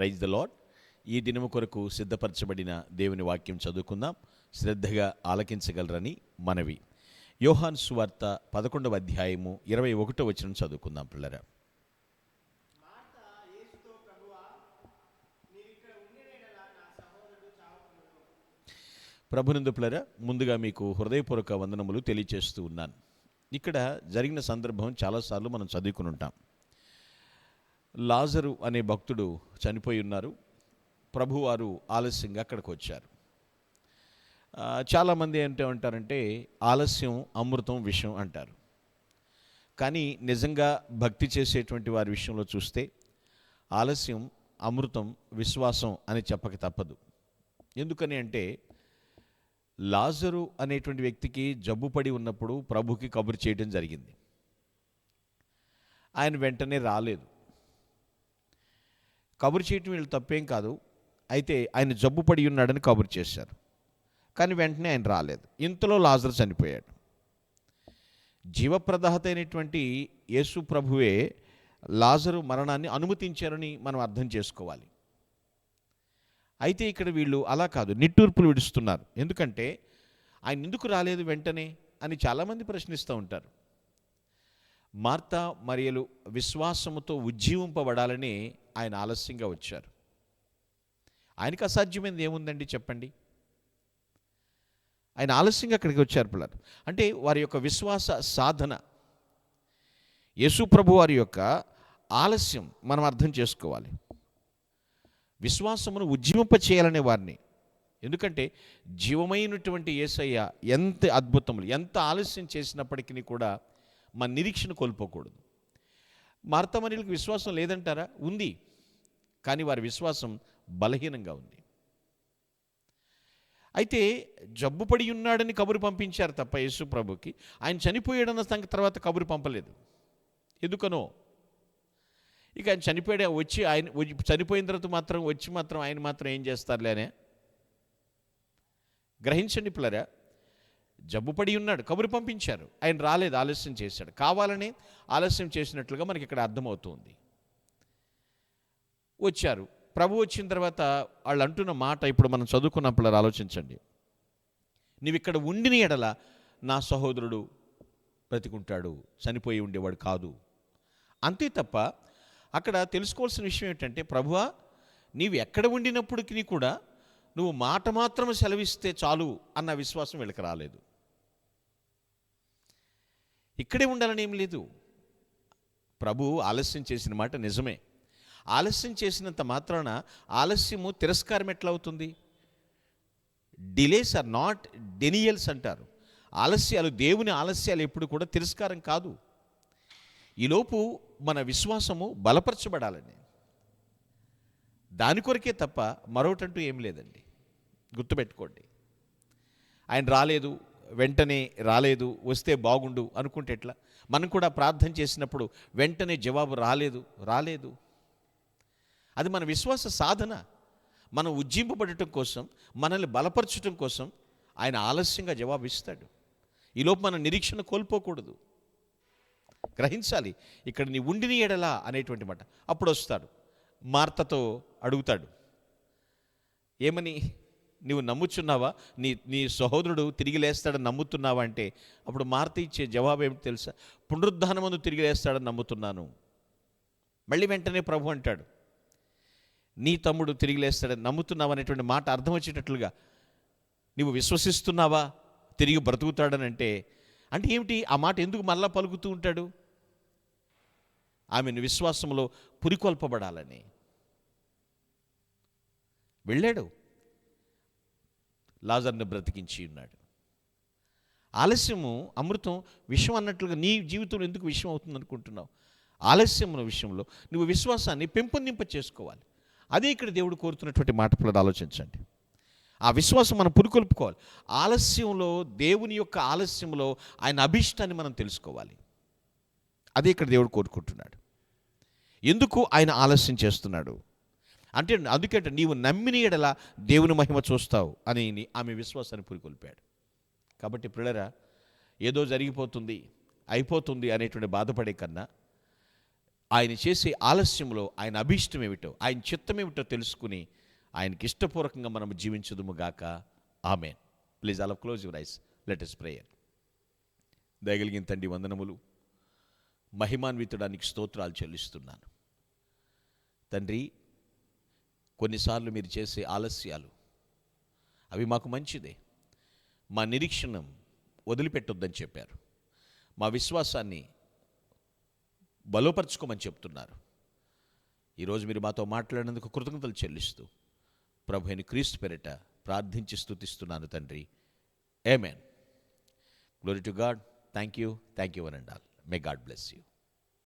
Praise the lord. ఈ దినము కొరకు సిద్ధపరచబడిన దేవుని వాక్యం చదువుకుందాం. శ్రద్ధగా ఆలకించగలరని మనవి. యోహాను సువార్త 11వ అధ్యాయము 21వ వచనం చదువుకుందాం పిల్లరా. ప్రభునందు పిల్లరా, ముందుగా మీకు హృదయపూర్వక వందనములు తెలియచేస్తూ ఉన్నాను. ఇక్కడ జరిగిన సందర్భం చాలాసార్లు మనం చదువుకుని ఉంటాం. లాజరు అనే భక్తుడు చనిపోయి ఉన్నారు. ప్రభువారు ఆలస్యంగా అక్కడికి వచ్చారు. చాలామంది ఏంటంటారంటే ఆలస్యం అమృతం విషం అంటారు. కానీ నిజంగా భక్తి చేసేటువంటి వారి విషయంలో చూస్తే ఆలస్యం అమృతం విశ్వాసం అని చెప్పక తప్పదు. ఎందుకని అంటే లాజరు అనేటువంటి వ్యక్తికి జబ్బు పడి ఉన్నప్పుడు ప్రభుకి కబురు చేయడం జరిగింది. ఆయన వెంటనే రాలేదు. కబురు చేయటం వీళ్ళు తప్పేం కాదు. అయితే ఆయన జబ్బు పడి ఉన్నాడని కబురు చేశారు. కానీ వెంటనే ఆయన రాలేదు. ఇంతలో లాజరు చనిపోయాడు. జీవప్రదాత అయినటువంటి యేసు ప్రభువే లాజరు మరణాన్ని అనుమతించారని మనం అర్థం చేసుకోవాలి. అయితే ఇక్కడ వీళ్ళు అలా కాదు, నిట్టూర్పులు విడుస్తున్నారు. ఎందుకంటే ఆయన ఎందుకు రాలేదు వెంటనే అని చాలామంది ప్రశ్నిస్తూ ఉంటారు. మార్తా మరియలు విశ్వాసముతో ఉజ్జీవింపబడాలని ఆయన ఆలస్యంగా వచ్చారు. ఆయనకు అసాధ్యమైనది ఏముందండి చెప్పండి. ఆయన ఆలస్యంగా అక్కడికి వచ్చారు పిల్లలు. అంటే వారి యొక్క విశ్వాస సాధన, యేసు ప్రభు వారి యొక్క ఆలస్యం మనం అర్థం చేసుకోవాలి. విశ్వాసమును ఉజ్జీవింప చేయాలనే వారిని. ఎందుకంటే జీవమైనటువంటి యేసయ్య ఎంత అద్భుతములు, ఎంత ఆలస్యం చేసినప్పటికీ కూడా మన నిరీక్షణ కోల్పోకూడదు. మార్తా మరియలకు విశ్వాసం లేదంటారా? ఉంది. కానీ వారి విశ్వాసం బలహీనంగా ఉంది. అయితే జబ్బుపడి ఉన్నాడని కబురు పంపించారు తప్ప యేసు ప్రభుకి ఆయన చనిపోయాడన్న సంగతి తర్వాత కబురు పంపలేదు. ఎందుకనో ఇక ఆయన చనిపోయాడు, వచ్చి ఆయన చనిపోయిన తర్వాత మాత్రం ఆయన మాత్రం ఏం చేస్తారులే అనే గ్రహించండి పిల్లరా. జబ్బుపడి ఉన్నాడు, కబురు పంపించారు, ఆయన రాలేదు, ఆలస్యం చేశాడు. కావాలని ఆలస్యం చేసినట్లుగా మనకి ఇక్కడ అర్థమవుతుంది. వచ్చారు. ప్రభు వచ్చిన తర్వాత వాళ్ళు అంటున్న మాట ఇప్పుడు మనం చదువుకున్నప్పుడు ఆలోచించండి. నీవు ఇక్కడ ఉండిన ఎడల నా సహోదరుడు బ్రతికుంటాడు, చనిపోయి ఉండేవాడు కాదు. అంతే తప్ప అక్కడ తెలుసుకోవాల్సిన విషయం ఏంటంటే, ప్రభువా నీవు ఎక్కడ ఉండినప్పటికీ కూడా నువ్వు మాట మాత్రం సెలవిస్తే చాలు అన్న విశ్వాసం వీళ్ళకి రాలేదు. ఇక్కడే ఉండాలని ఏం లేదు. ప్రభు ఆలస్యం చేసిన మాట నిజమే. ఆలస్యం చేసినంత మాత్రాన ఆలస్యము తిరస్కారం ఎట్లా అవుతుంది? డిలేస్ ఆర్ నాట్ డెనియల్స్ అంటారు. ఆలస్యాలు, దేవుని ఆలస్యాలు ఎప్పుడు కూడా తిరస్కారం కాదు. ఈలోపు మన విశ్వాసము బలపరచబడాలని, దాని కొరకే తప్ప మరొకటంటూ ఏం లేదండి. గుర్తుపెట్టుకోండి. ఆయన రాలేదు, వెంటనే రాలేదు, వస్తే బాగుండు అనుకుంటే ఎట్లా? మనం కూడా ప్రార్థన చేసినప్పుడు వెంటనే జవాబు రాలేదు. అది మన విశ్వాస సాధన. మనం ఉజ్జింపబడటం కోసం, మనల్ని బలపరచడం కోసం ఆయన ఆలస్యంగా జవాబు ఇస్తాడు. ఈలోపు మన నిరీక్షణ కోల్పోకూడదు. గ్రహించాలి. ఇక్కడ నీ ఉండిని ఎడలా అనేటువంటి మాట. అప్పుడు వస్తాడు, మార్తతో అడుగుతాడు, ఏమని, నువ్వు నమ్ముచున్నావా? నీ సహోదరుడు తిరిగి లేస్తాడని నమ్ముతున్నావా అంటే అప్పుడు మార్త ఇచ్చే జవాబు ఏమిటి తెలుసా? పునరుద్ధానమందు తిరిగి లేస్తాడని నమ్ముతున్నాను. మళ్ళీ వెంటనే ప్రభు అంటాడు, నీ తమ్ముడు తిరిగి లేస్తాడని నమ్ముతున్నావా అనేటువంటి మాట అర్థం వచ్చేటట్లుగా, నువ్వు విశ్వసిస్తున్నావా తిరిగి బ్రతుకుతాడని అంటే ఏమిటి? ఆ మాట ఎందుకు మళ్ళా పలుకుతూ ఉంటాడు? ఆమెను విశ్వాసంలో పురికొల్పబడాలని వెళ్ళాడు. లాజర్ని బ్రతికించి ఉన్నాడు. ఆలస్యము అమృతం విషం అన్నట్లుగా నీ జీవితంలో ఎందుకు విషయం అవుతుంది అనుకుంటున్నావు? ఆలస్యముల విషయంలో నువ్వు విశ్వాసాన్ని పెంపొందింప చేసుకోవాలి. అదే ఇక్కడ దేవుడు కోరుతున్నటువంటి మాట పిల్లలు ఆలోచించండి. ఆ విశ్వాసం మనం పురికొల్పుకోవాలి. ఆలస్యంలో, దేవుని యొక్క ఆలస్యంలో ఆయన అభిష్టాన్ని మనం తెలుసుకోవాలి. అదే ఇక్కడ దేవుడు కోరుకుంటున్నాడు. ఎందుకు ఆయన ఆలస్యం చేస్తున్నాడు అంటే, అందుకంటే నీవు నమ్మిన ఎడల దేవుని మహిమ చూస్తావు అని ఆమె విశ్వాసాన్ని పురికొల్పాడు. కాబట్టి పిల్లరా, ఏదో జరిగిపోతుంది, అయిపోతుంది అనేటువంటి బాధపడే కన్నా ఆయన చేసే ఆలస్యంలో ఆయన అభీష్టం ఏమిటో, ఆయన చిత్తం ఏమిటో తెలుసుకుని ఆయనకి ఇష్టపూర్వకంగా మనం జీవించుదుముగాక. Amen. Please all of close your eyes, let us prayer. దయగలిగిన తండ్రి, వందనములు, మహిమాన్వితుడానికి స్తోత్రాలు చెల్లిస్తున్నాను తండ్రి. కొన్నిసార్లు మీరు చేసే ఆలస్యాలు అవి మాకు మంచిదే. మా నిరీక్షణ వదిలిపెట్టొద్దని చెప్పారు. మా విశ్వాసాన్ని బలోపరుచుకోమని చెప్తున్నారు. ఈరోజు మీరు మాతో మాట్లాడినందుకు కృతజ్ఞతలు చెల్లిస్తూ ప్రభు అయిన క్రీస్తు పేరిట ప్రార్థించి స్తుతిస్తున్నాను తండ్రి. Amen. Glory to God. Thank you one and all. May God bless you.